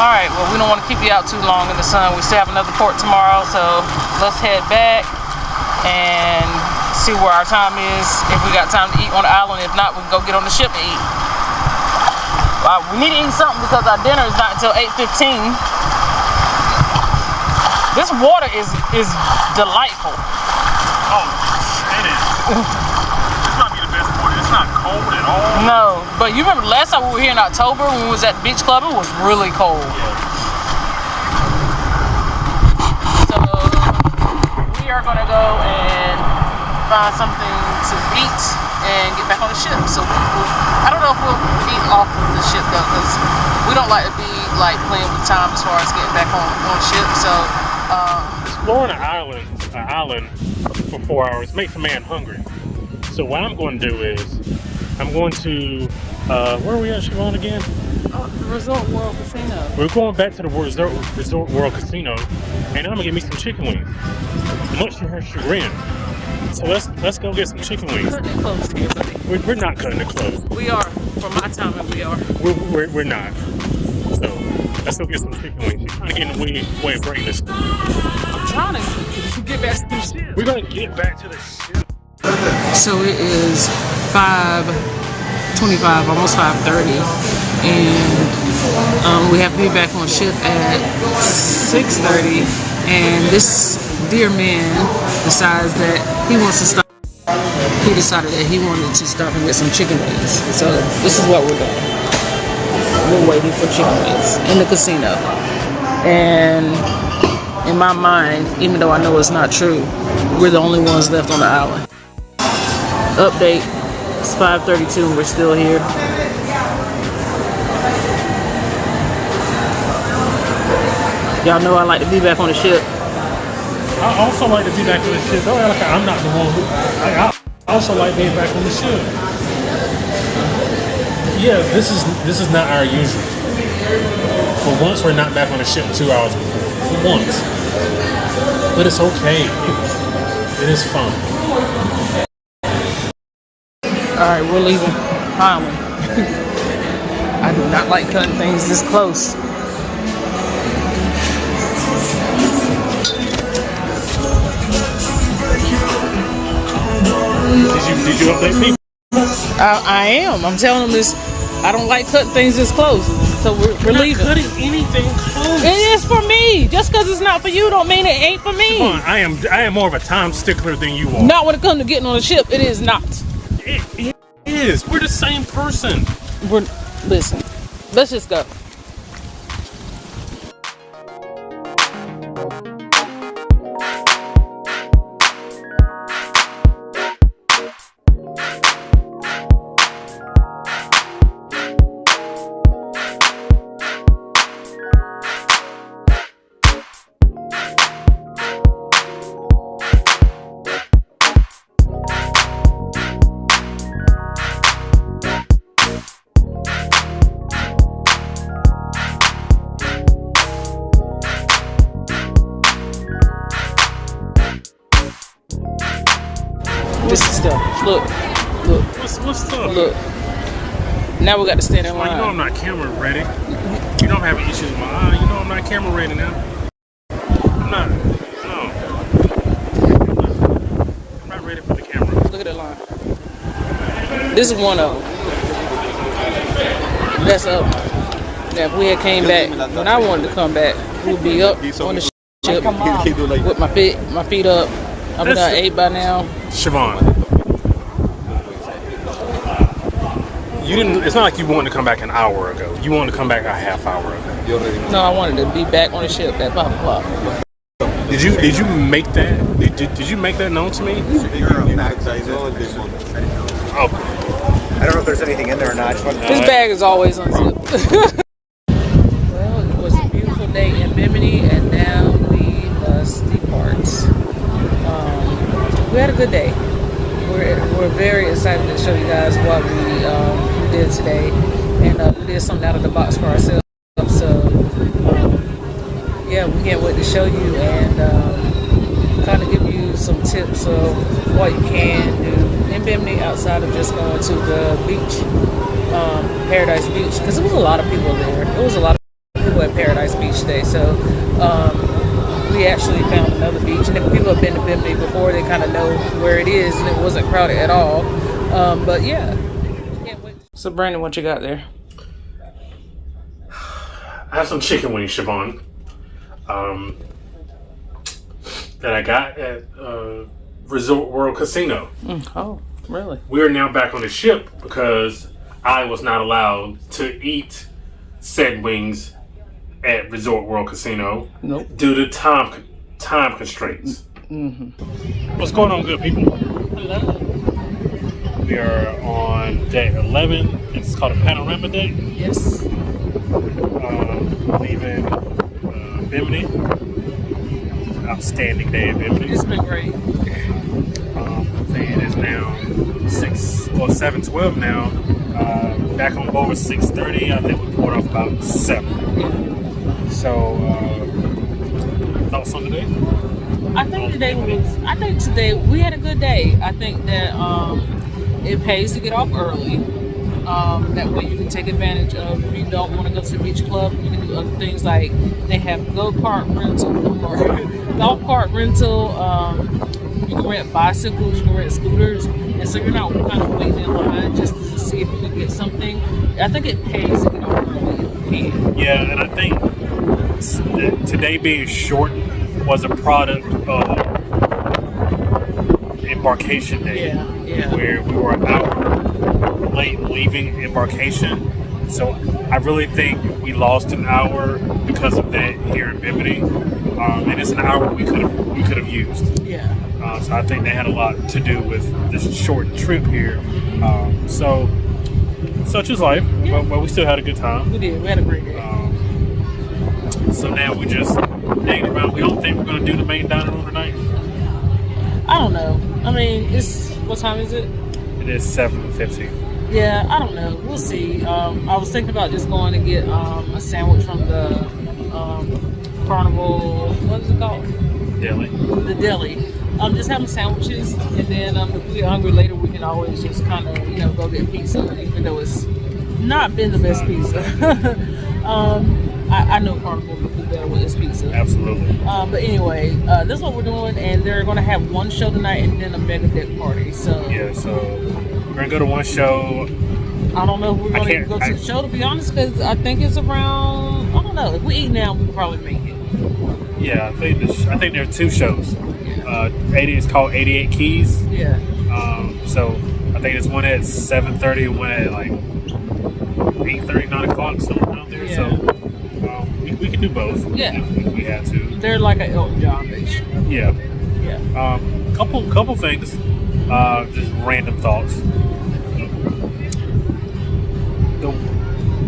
Alright, well, we don't want to keep you out too long in the sun. We still have another port tomorrow, so let's head back and see where our time is. If we got time to eat on the island. If not, we can go get on the ship and eat. We need to eat something because our dinner is not until 8:15. This water is delightful. Oh, it is. This might be the best water. It's not cold at all. No, but you remember last time we were here in October when we was at the beach club, it was really cold. So we are gonna go and find something to eat and get back on the ship. So I don't know if we'll eat off of the ship though, because we don't like to be like playing with time as far as getting back on the ship. So exploring an island for 4 hours makes a man hungry. So what I'm going to do is I'm going to where are we at, Siobhan, again? the Resort World Casino. We're going back to the Resort World Casino, and I'm gonna get me some chicken wings, much to her chagrin. So let's go get some chicken wings. Cutting it close here, buddy. We're not cutting it close. We are. For my time, and we are. We're not. So let's go get some chicken wings. You're trying to get in the way of breaking this. I'm trying to get back to the ship. We're gonna get back to the ship. So it is 5:25, almost 5:30, and we have to be back on ship at 6:30. And this dear man decides that he wants to stop. He decided that he wanted to stop and get some chicken wings. So this is what we're doing. We're waiting for chicken wings in the casino. And in my mind, even though I know it's not true, we're the only ones left on the island. Update, it's 5:32 and we're still here. Y'all know I like to be back on the ship. I also like to be back on the ship. Don't act like I'm not the one who. I also like being back on the ship. Yeah, this is not our usual. For once, we're not back on the ship 2 hours before. For once, but it's okay. It is fun. All right, we're leaving finally. I do not like cutting things this close. Did you update people? I am. I'm telling them this. I don't like cutting things this close. So we're leaving. Not cutting anything close. It is for me. Just because it's not for you don't mean it ain't for me. Come on, I am more of a time stickler than you are. Not when it comes to getting on the ship. It is not. It is. We're the same person. Listen. Let's just go. This is stuff. Look. What's stuff? Look. Now we got to stand in Well, line. you know I'm not camera ready. You know I'm having issues with my eye. You know I'm not camera ready now. I'm not. No. I'm not ready for the camera. Look at that line. This is one of them. That's up. Now if we had came back when I wanted to come back, we'd be up on the ship with my feet up. I would have ate by now. Siobhan, you didn't. It's not like you wanted to come back an hour ago. You wanted to come back a half hour ago. No, I wanted to be back on the ship at 5 o'clock. Did you make that? Did you make that known to me? Oh. I don't know if there's anything in there or not. This bag is always unzipped. Well, it was a beautiful day in Bimini, and now we must depart. We had a good day. We're very excited to show you guys what we did today, and we did something out of the box for ourselves. So yeah, we can't wait to show you and kind of give you some tips of what you can do in Bimini outside of just going to the beach, Paradise Beach, because there was a lot of people there. There was a lot of people at Paradise Beach today. So we actually found another beach. And if people have been to Bimini before, they kind of know where it is, and it wasn't crowded at all. But yeah. Can't wait. So Brandon, what you got there? I have some chicken wings, Siobhan, that I got at Resort World Casino. Oh, really? We are now back on the ship because I was not allowed to eat said wings at Resort World Casino due to time constraints. What's going on, good people? Hello. We are on day 11. It's called a panorama day. Yes. Leaving Bimini. Outstanding day in Bimini. It's been great. It is now 7:12 now. Back on board 6:30. I think we poured off about 7. So, thoughts on the day? I think today we had a good day. I think that it pays to get off early. That way you can take advantage of, if you don't want to go to the beach club, you can do other things like they have GoPark rental or golf cart rental. You can rent bicycles, you can rent scooters, and so you're not kind of waiting in line just to see if you can get something. I think it pays to get off early if you can. Yeah, and I think today being short was a product of embarkation day, where we were an hour late leaving embarkation. So I really think we lost an hour because of that here in Bimini, and it's an hour we could have used. Yeah. So I think they had a lot to do with this short trip here. So such is life, but we still had a good time. We did. We had a great day. So now we just hanging around. We don't think we're going to do the main dining room tonight. I don't know. I mean, what time is it? It is 7:50. Yeah, I don't know. We'll see. I was thinking about just going to get a sandwich from the Carnival. What is it called? Deli. The deli. Just having sandwiches, and then if we're hungry later, we can always just kind of go get pizza, even though it's not been the best pizza. I know Carnival will do better with its pizza. Absolutely. But anyway, this is what we're doing, and they're going to have one show tonight and then a mega deck party. So we're going to go to one show. I don't know if we're going to go to the show, to be honest, because I think it's around, I don't know. If we eat now, we can probably make it. Yeah, I think there are 2 shows. 80 is called 88 Keys. Yeah. So I think there's one at 7:30 and one at like 8:30, 9 o'clock, somewhere around there. Yeah. So we can do both. Yeah. If we had to. They're like an Elton John based. Yeah. Yeah. Couple things. Just random thoughts.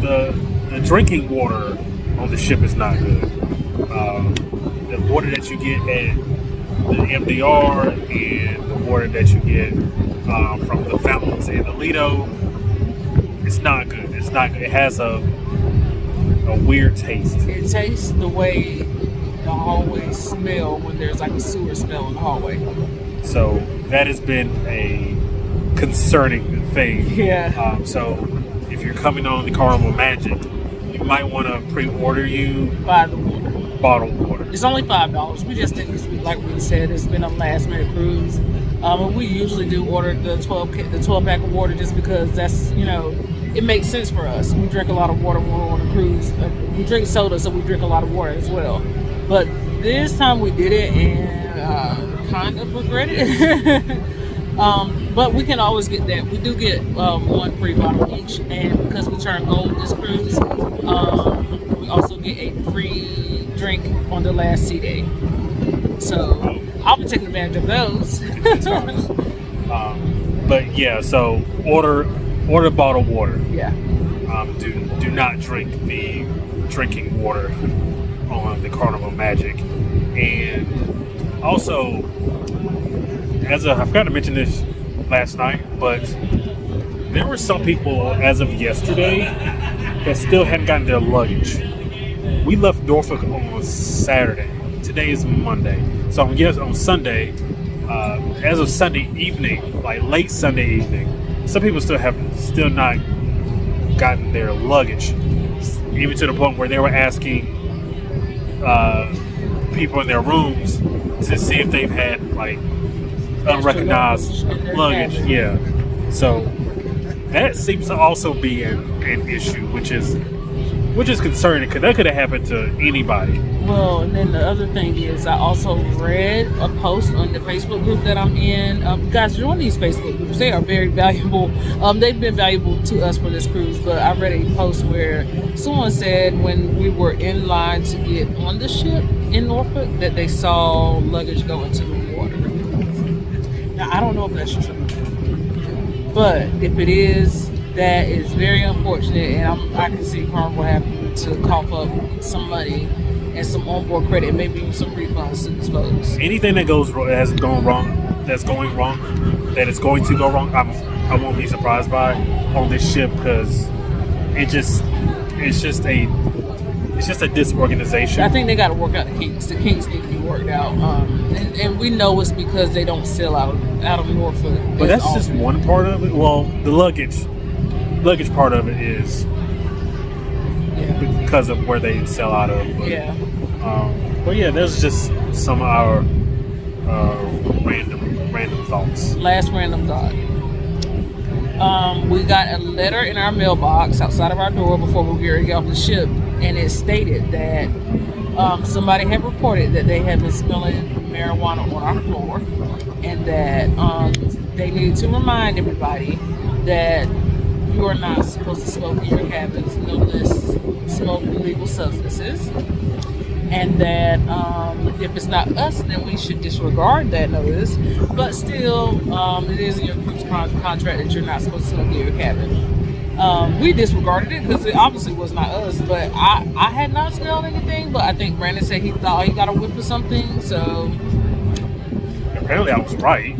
The drinking water on the ship is not good. The water that you get at the MDR and the water that you get from the fountains in the Lido, it's not good. It's not good. It has a weird taste. It tastes the way the hallways smell when there's like a sewer smell in the hallway. So that has been a concerning thing. Yeah. So if you're coming on the Carnival Magic, you might want to pre-order buy the water. Bottled water. It's only $5. We just didn't, like we said, it's been a last minute cruise. We usually do order the 12 pack of water just because that's, it makes sense for us. We drink a lot of water when we're on a cruise. We drink soda, so we drink a lot of water as well. But this time we did it and kind of regret it. But we can always get that. We do get 1 free bottle each, and because we turn gold this cruise, we also get a free drink on the last sea day. So I'll be taking advantage of those. But yeah, so order bottled water. Yeah. Do not drink the drinking water on the Carnival Magic. And also, I forgot to mention this last night, but there were some people as of yesterday that still hadn't gotten their luggage. We left Norfolk on Saturday. Today is Monday. So on Sunday, as of Sunday evening, like late Sunday evening, some people still not gotten their luggage, even to the point where they were asking people in their rooms to see if they've had like unrecognized luggage. Yeah, so that seems to also be an issue, which is concerning because that could have happened to anybody. Well, and then the other thing is, I also read a post on the Facebook group that I'm in. Guys, join these Facebook groups. They are very valuable. They've been valuable to us for this cruise, but I read a post where someone said when we were in line to get on the ship in Norfolk that they saw luggage go into the water. Now, I don't know if that's true, but if it is, that is very unfortunate, and I can see Carnival having to cough up some money and some onboard credit, and maybe even some refunds to these folks. Anything that is going wrong, that is going to go wrong, I won't be surprised by on this ship because it's just a disorganization. I think they got to work out the kinks. The kinks need to be worked out, and we know it's because they don't sell out of Norfolk. But that's just one part of it. Well, the luggage part of it is because of where they sell out of. But yeah, there's just some of our random thoughts. Last random thought. We got a letter in our mailbox outside of our door before we were getting off the ship, and it stated that somebody had reported that they had been smelling marijuana on our floor, and that they needed to remind everybody that you are not supposed to smoke in your cabins, no less smoke illegal substances, and that if it's not us, then we should disregard that notice. But still, it is in your cruise contract that you're not supposed to smoke in your cabin. We disregarded it because it obviously was not us, but I had not smelled anything, but I think Brandon said he thought he got a whiff of something, so apparently I was right.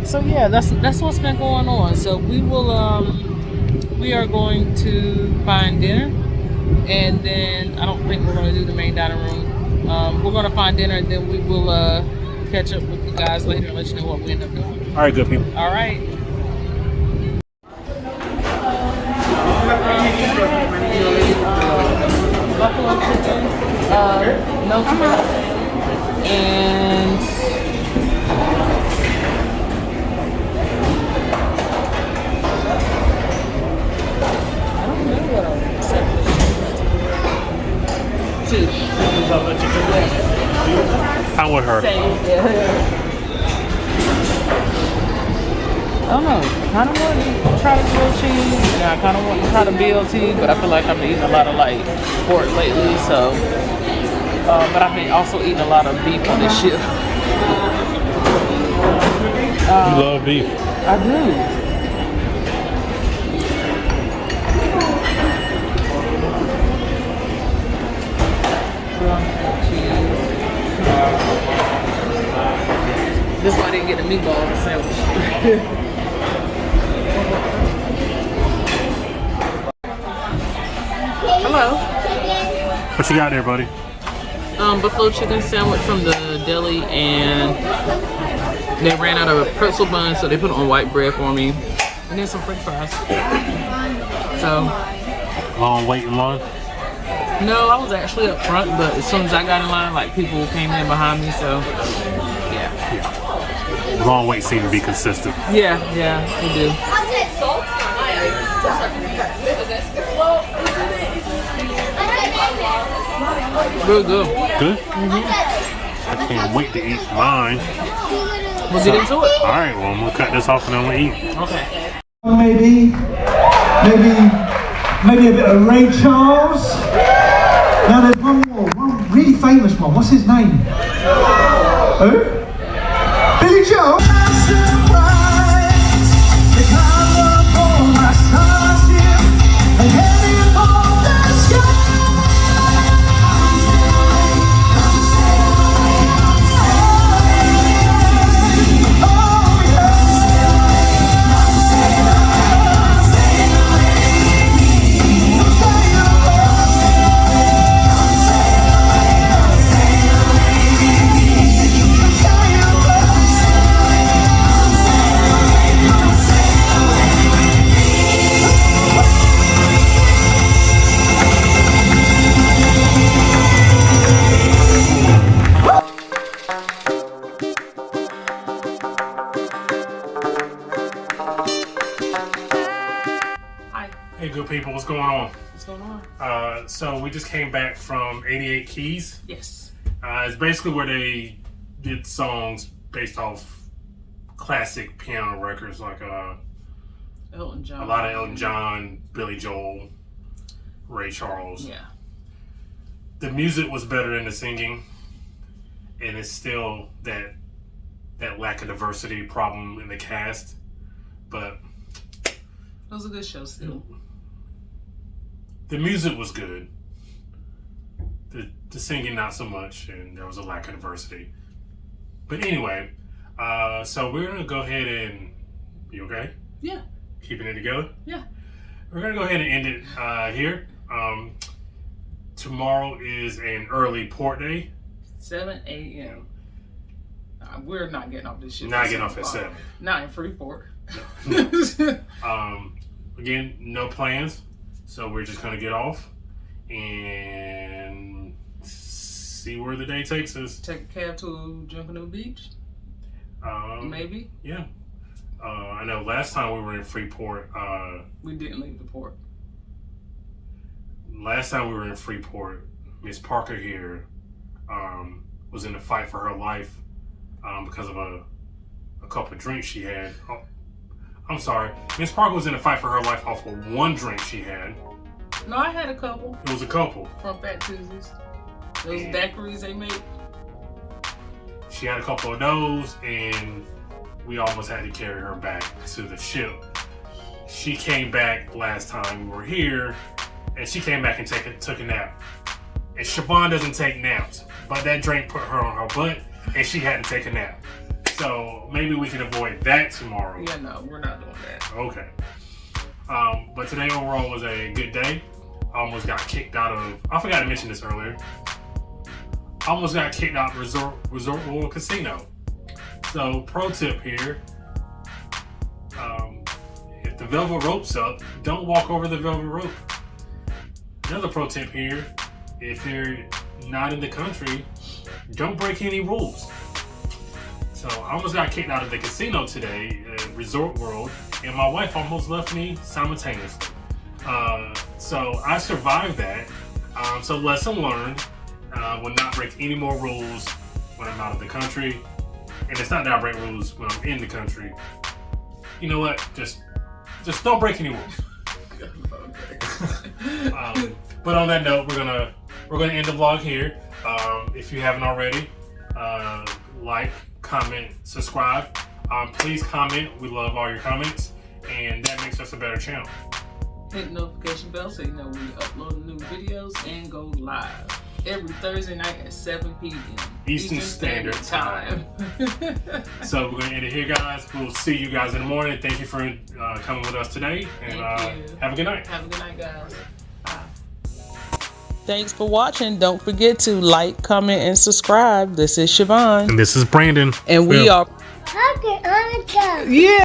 So yeah, that's what's been going on. So we are going to find dinner, and then I don't think we're going to do the main dining room. We're going to find dinner, and then we will catch up with you guys later and let you know what we end up doing. All right, good people. All right. Buffalo chicken, no tomato, and I don't know what else except two. I'm with her. I don't know. Kind of want to try the grilled cheese, and I kind of want to try the BLT, but I feel like I've been eating a lot of like pork lately, so. But I've been also eating a lot of beef on this ship. You love beef? I do. This is why I didn't get the meatball sandwich. Hello. What you got there, buddy? Buffalo chicken sandwich from the deli, and they ran out of a pretzel bun, so they put it on white bread for me, and then some french fries. So Long wait in line? no, I was actually up front, but as soon as I got in line, like people came in behind me, so yeah. Long wait seemed to be consistent. Yeah, they do. Good. Good? Mm-hmm. I can't wait to eat mine. We'll get into it. Alright, well, I'm going to cut this off and then we'll eat. Okay. Maybe a bit of Ray Charles. Now there's one more, one really famous one. What's his name? Who? Billy Joel. people? What's going on? What's going on? So we just came back from 88 Keys. Yes. It's basically where they did songs based off classic piano records like Elton John. a lot of Elton John, Billy Joel, Ray Charles. Yeah. The music was better than the singing, and it's still that lack of diversity problem in the cast. But it was a good show still. The music was good. The singing not so much, and there was a lack of diversity. But anyway, so we're gonna go ahead and you okay? Yeah. Keeping it together? Yeah. We're gonna go ahead and end it here. Tomorrow is an early port day. 7 a.m. We're not getting off this shit. Not getting off at 7. Not in Freeport. Again, no plans. So we're just gonna get off and see where the day takes us. Take a cab to Junkanoo Beach. Maybe. Yeah. I know last time we were in Freeport. We didn't leave the port. Last time we were in Freeport, Miss Parker here was in a fight for her life because of a couple of drinks she had. Oh, I'm sorry. Miss Parker was in a fight for her life off of one drink she had. No, I had a couple. It was a couple. From Fat Tuesdays. Those daiquiris they make. She had a couple of those, and we almost had to carry her back to the ship. She came back last time we were here, and she came back and took a nap. And Siobhan doesn't take naps, but that drink put her on her butt, and she had to take a nap. So maybe we can avoid that tomorrow. Yeah, no, we're not doing that. Okay. But today overall was a good day. I almost got kicked out of, I forgot to mention this earlier. I almost got kicked out of Resort World Casino. So pro tip here, if the velvet rope's up, don't walk over the velvet rope. Another pro tip here, if you're not in the country, don't break any rules. So I almost got kicked out of the casino today at Resort World, and my wife almost left me simultaneously. So I survived that. So lesson learned, will not break any more rules when I'm out of the country. And it's not that I break rules when I'm in the country. You know what? Just don't break any rules. But on that note, we're gonna end the vlog here. If you haven't already, like, comment, subscribe. Please comment. We love all your comments, and that makes us a better channel. Hit the notification bell so you know when we upload new videos, and go live every Thursday night at 7 p.m. Eastern Standard Time. So we're going to end it here, guys. We'll see you guys in the morning. Thank you for coming with us today. And have a good night. Have a good night, guys. Bye. Thanks for watching. Don't forget to like, comment, and subscribe. This is Siobhan. And this is Brandon. And we are Parkersonthego. Yeah.